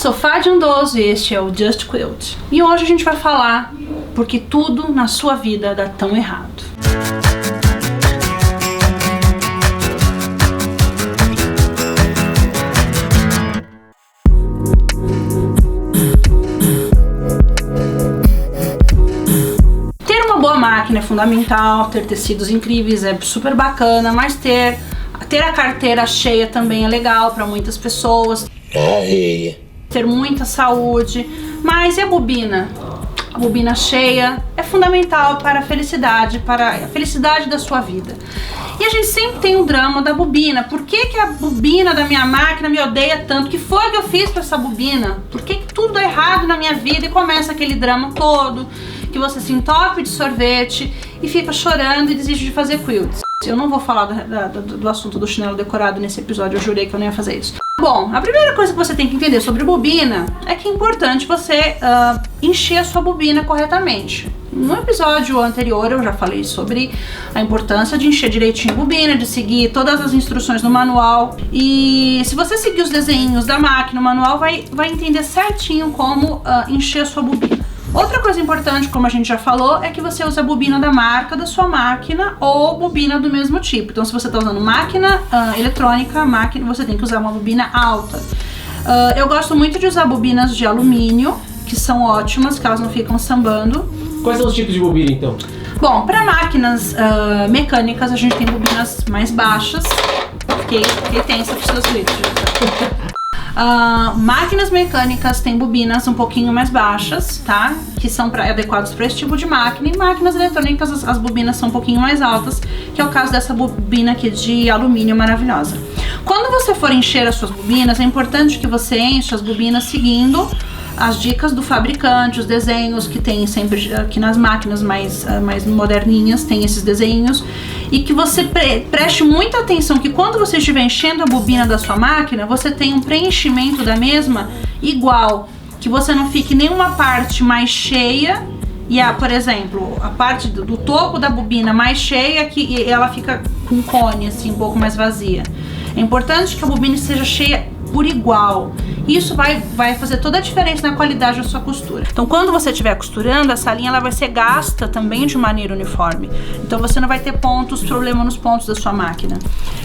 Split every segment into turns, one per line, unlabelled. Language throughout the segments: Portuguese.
sou Fadi Andoso e este é o Just Quilt. E hoje a gente vai falar porque tudo na sua vida dá tão errado. Ter uma boa máquina é fundamental, ter tecidos incríveis é super bacana, mas ter a carteira cheia também é legal para muitas pessoas. Ter muita saúde, mas e a bobina? A bobina cheia é fundamental para a felicidade da sua vida. E a gente sempre tem um drama da bobina. Por que a bobina da minha máquina me odeia tanto? O que foi que eu fiz para essa bobina? Por que tudo é errado na minha vida? E começa aquele drama todo, que você se entope de sorvete e fica chorando e desiste de fazer quilts. Eu não vou falar do assunto do chinelo decorado nesse episódio, eu jurei que eu não ia fazer isso. Bom, a primeira coisa que você tem que entender sobre bobina é que é importante você encher a sua bobina corretamente. No episódio anterior eu já falei sobre a importância de encher direitinho a bobina, de seguir todas as instruções no manual. E se você seguir os desenhos da máquina, o manual vai entender certinho como encher a sua bobina. Outra coisa importante, como a gente já falou, é que você usa a bobina da marca da sua máquina ou bobina do mesmo tipo. Então, se você está usando máquina eletrônica, você tem que usar uma bobina alta. Eu gosto muito de usar bobinas de alumínio, que são ótimas, que elas não ficam sambando.
Quais são os tipos de bobina, então?
Bom, para máquinas mecânicas, a gente tem bobinas mais baixas, porque tem essa facilidade. Máquinas mecânicas têm bobinas um pouquinho mais baixas, tá? Que são adequadas para esse tipo de máquina. E máquinas eletrônicas, as bobinas são um pouquinho mais altas, que é o caso dessa bobina aqui de alumínio maravilhosa. Quando você for encher as suas bobinas, é importante que você encha as bobinas seguindo as dicas do fabricante, os desenhos que tem sempre aqui nas máquinas mais moderninhas, tem esses desenhos, e que você preste muita atenção que quando você estiver enchendo a bobina da sua máquina, você tem um preenchimento da mesma igual, que você não fique nenhuma parte mais cheia e por exemplo, a parte do topo da bobina mais cheia que ela fica com cone assim, um pouco mais vazia. É importante que a bobina seja cheia por igual. Isso vai fazer toda a diferença na qualidade da sua costura. Então, quando você estiver costurando, essa linha ela vai ser gasta também de maneira uniforme. Então, você não vai ter problema nos pontos da sua máquina.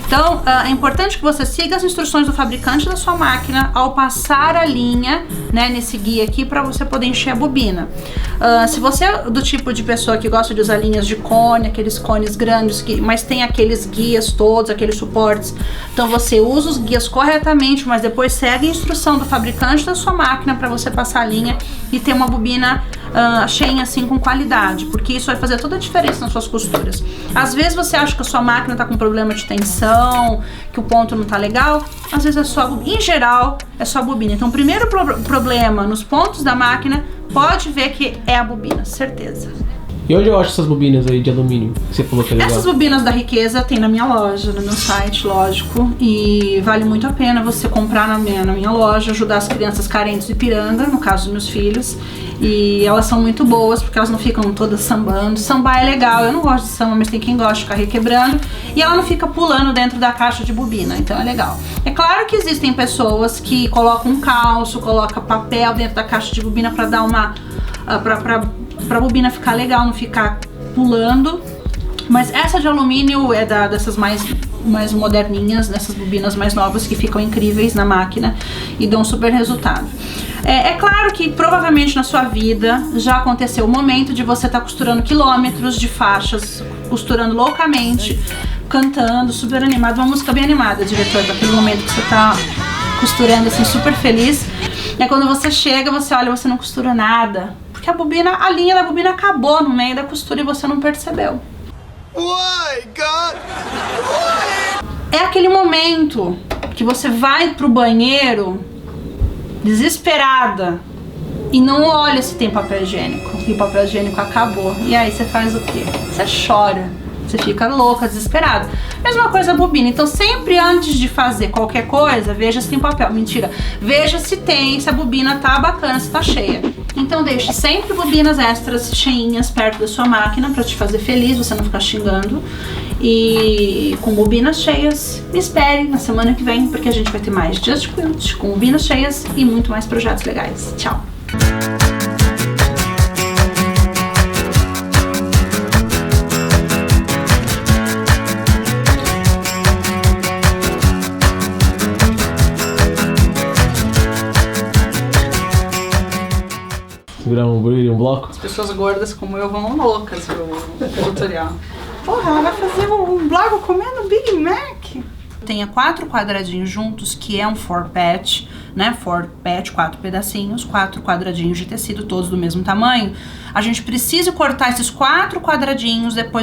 Então, é importante que você siga as instruções do fabricante da sua máquina ao passar a linha, né, nesse guia aqui, para você poder encher a bobina. Se você é do tipo de pessoa que gosta de usar linhas de cone, aqueles cones grandes, mas tem aqueles guias todos, aqueles suportes, então você usa os guias corretamente, mas depois segue a instrução do fabricante da sua máquina para você passar a linha e ter uma bobina cheinha assim com qualidade, porque isso vai fazer toda a diferença nas suas costuras. Às vezes você acha que a sua máquina está com problema de tensão, que o ponto não está legal, às vezes em geral é só a bobina. Então o primeiro problema nos pontos da máquina, pode ver que é a bobina, certeza.
E onde eu acho essas bobinas aí de alumínio que você falou que é legal?
Essas bobinas da Riqueza tem na minha loja, no meu site, lógico. E vale muito a pena você comprar na minha loja, ajudar as crianças carentes de Ipiranga, no caso dos meus filhos. E elas são muito boas, porque elas não ficam todas sambando. Sambar é legal, eu não gosto de samba, mas tem quem gosta de ficar requebrando. E ela não fica pulando dentro da caixa de bobina, então é legal. É claro que existem pessoas que colocam um calço, colocam papel dentro da caixa de bobina para dar pra bobina ficar legal, não ficar pulando. Mas essa de alumínio é dessas mais moderninhas, dessas bobinas mais novas que ficam incríveis na máquina e dão um super resultado. É claro que provavelmente na sua vida já aconteceu o momento de você estar costurando quilômetros de faixas, costurando loucamente, cantando, super animado, uma música bem animada, diretor, daquele momento que você tá costurando assim super feliz. E aí quando você chega, você olha, você não costura nada, porque a linha da bobina acabou no meio da costura e você não percebeu.
Why, God? Why?
É aquele momento que você vai pro banheiro desesperada e não olha se tem papel higiênico e o papel higiênico acabou. E aí você faz o quê? Você chora, você fica louca, desesperada. Mesma coisa a bobina. Então sempre antes de fazer qualquer coisa, veja se tem papel. Mentira, veja se a bobina tá bacana, se tá cheia. Então deixe sempre bobinas extras cheinhas perto da sua máquina pra te fazer feliz, você não ficar xingando. e com bobinas cheias. Me espere na semana que vem, porque a gente vai ter mais Just Quilt com bobinas cheias e muito mais projetos legais. Tchau!
Segurar um hambúrguer e um bloco?
As pessoas gordas como eu vão loucas pro tutorial. Porra, ela vai fazer um blog comendo Big Mac. Tenha 4 quadradinhos juntos, que é um 4-patch, né? 4-patch, 4 pedacinhos, 4 quadradinhos de tecido, todos do mesmo tamanho. A gente precisa cortar esses 4 quadradinhos, depois